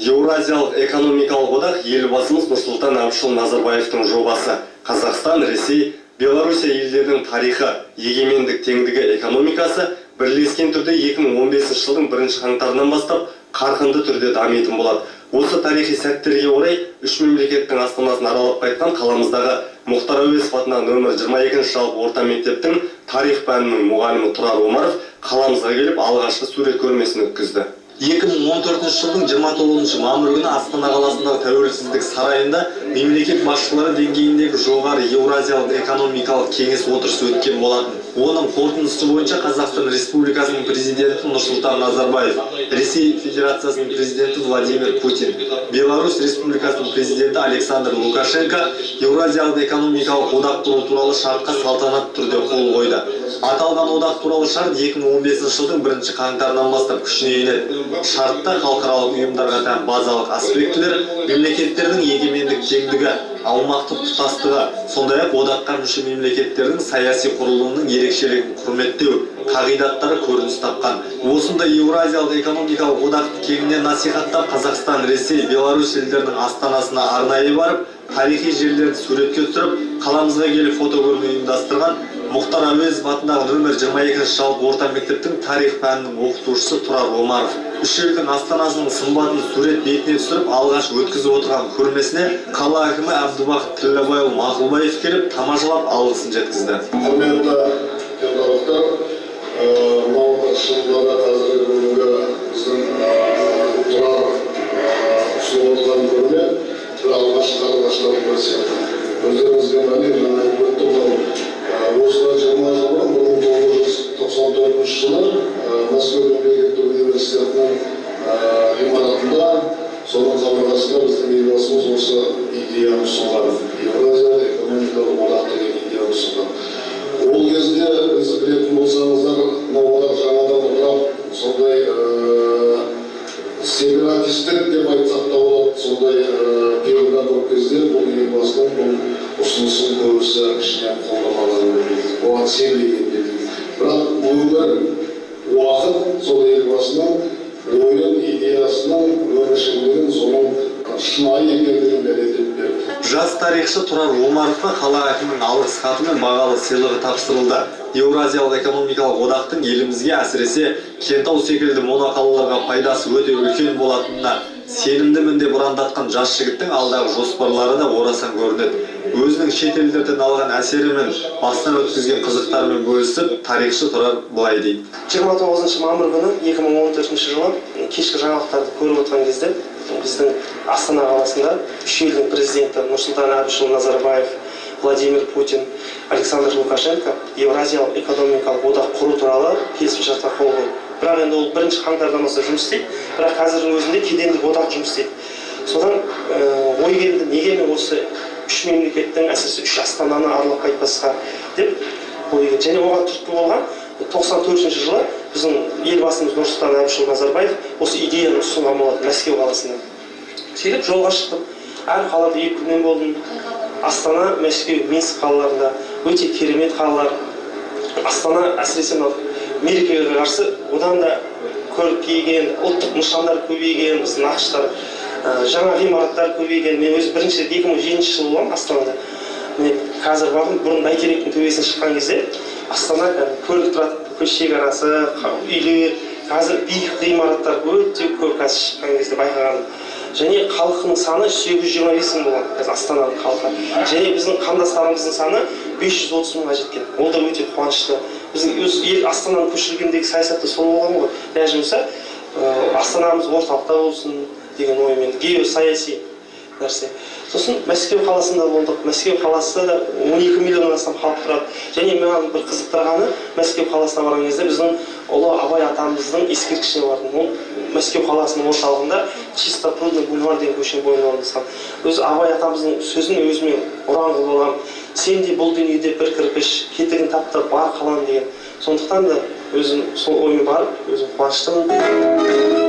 Еуразиялық экономикалық одақ елбасымыз Нұрсұлтан Әбішұлы Назарбаевтың жобасы. Қазақстан, Ресей, Белоруссия елдерінің тарихы, егемендік, теңдігі, экономикасы бірлескен түрде 2015 жылдың 1 қаңтарынан бастап қарқынды түрде дамитын болады. Осы тарихи сәттерге орай үш мемлекеттің астанасын аралап қайтқан қаламыздағы Мұхтар Әуезов атындағы нөмір 22 жалпы орта мектептің тарих пәнінің мұғалімі Тұрар Омаров қаламызға келіп алғашқы сурет көрмесін өткізді. 2014 жылдың 29 мамыр күні Астана қаласындағы Тәуелсіздік сарайында мемлекет басшылары деңгейіндегі жоғары Еуразиялық экономикалық кеңес отырысы өткен болатын. Оның қорытындысы бойынша Қазақстан Республикасының президенті Нұрсұлтан Назарбаев, Ресей Федерациясының президенті Владимир Путин, Беларусь Республикасының президенті Александр Лукашенко Еуразиялық экономикалық одақ құру туралы шартқа салтанатты түрде қол қойды. Аталған одақ туралы шарт 2015 жылдың 1 қаңтарынан бастап күшіне енеді. Шартта халықаралық ұйымдарға тән базалық аспектілер, мемлекеттердің егемендік теңдігі, аумақтық тұтастығы, сондай-ақ одаққа мүше мемлекеттердің саяси құрылымының ерекшелігін құрметтеу қағидаттары көрініс тапқан. Осында Еуразиялық экономикалық одақты кеңінен насихаттап, Қазақстан, Ресей, Беларусь елдерінің астанасына арнайы барып, тарихи жерлерді суретке түсіріп, қаламызға келіп фотокөрме ұйымдастырған Мұхтар Әуезов атындағы нөмір 22 жалпы орта мектептің тарих пәнінің оқытушысы Тұрар Омаров. Үш елдің астанасының сымбатын сурет бетіне түсіріп, алғаш өткізіп отырған көрмесіне қала әкімі Әбдібақыт Тілләбайұлы Мақұлбаев келіп, тамашалап алғысын жеткізді. Құрметті депутаттар, мынау шынында қазіргі күнгі біздің Тұрар ұсынып отырған көрме бір алғашқылардың бірі сияқты. Өздеріңізге мәлім, жаңа осыдан 20 жыл бұрын 1994 жылы Мәскеу мемлекеттік университетінің ғимаратында соның қабырғасында біздің елбасымыз осы идеяны ұсынған. Еуразиялық экономикалық одақ деген идеяны ұсынған. Ол кезде біз білетін болсаңыздар, мынау одақ жаңадан құрап, сондай сепаратистік деп айтсақ та болады, сондай периодта көп кезде бұл елбасының бұл ұсынысын көбісі ішінен қолдамаған көрінеді. Оған сенбеген деді. Бірақ өмір уақыт сол елбасының ойын идеясының өміршеңдігін соның шынайы екендігін дәлелдеп берді. Жас тарихшы Тұрар Омаровқа қала әкімінің алғыс хаты мен бағалы сыйлығы тапсырылды. Еуразиялық экономикалық одақтың елімізге, әсіресе Кентау секілді моноқалаларға пайдасы өте үлкен болатынына сенімдімін деп ұрандатқан жас жігіттің алдағы жоспарлары да орасан көрінеді. Өзінің шет елдерден алған әсері мен бастан өткізген қызықтарымен бөлісіп, тарихшы Тұрар былай дейді. 29 мамыр күні 2014 жылы кешкі жаңалықтарды көріп отырған кезде біздің Астана қаласында үш елдің президенті Нұрсұлтан Әбішұлы Назарбаев, Владимир Путин, Александр Лукашенко Еуразиялық экономикалық одақ құру туралы келісімшартқа қол қойды. Бірақ енді ол 1 қаңтардан бастап жұмыс істейді, бірақ қазірдің өзінде кедендік одақ жұмыс істейді. Содан ой келді, неге мен осы үш мемлекеттің, әсіресе үш астананы аралап қайтпасқа деп ой келді. Және оған түрткі болған 94 жылы біздің елбасымыз Нұрсұлтан Әбішұлы Назарбаев осы идеяны ұсынған болатын Мәскеу қаласында. Сөйтіп жолға шықтым. Әр қалада 2 күннен болдым. Астана, Мәскеу, Минск қалаларында өте керемет қалалар. Астана әсіресе мерекеге қарсы одан да көркейген, ұлттық нышандар көбейген, біздің нақыштар, жаңа ғимараттар көбейген. Мен өз бірінші 2007 жылы боламын Астанада. Мен қазір бардым, бұрын Бәйтеректің төбесіне шыққан кезде Астана көрініп тұрады, шекарасы, үйлер, қазір биік ғимараттар өте көп қазір шыққан кезде байқағаным. Және халқының саны 820 мың болған, қазір Астананың халқы. Және біздің қандастарымыздың саны 530 мыңға жеткен. Ол да өте қуанышты. Біздің Астананы көшіргендегі саясатта сол болған ғой. Бәжімізі Астанамыз орталықта болсын деген оймен, геосаяси нәрсе. Сосын Мәскеу қаласында болдық. Мәскеу қаласы да 12 миллионнан астам халық тұрады. Және маған бір қызықтырғаны, Мәскеу қаласына барған кезде біздің ұлы Абай атамыздың ескерткішіне бардым. Ол Мәскеу қаласының орталығында Чисто Прудный бульвар деген көшенің бойында орналасқан. Өзі Абай атамыздың сөзін өзіме ұран қылып алғам. Сен де бұл дүниеде бір кірпіш, кетігін таптап бар қалан деген. Сондықтан да өзім сол оймен барып, өзім қуаныштымын.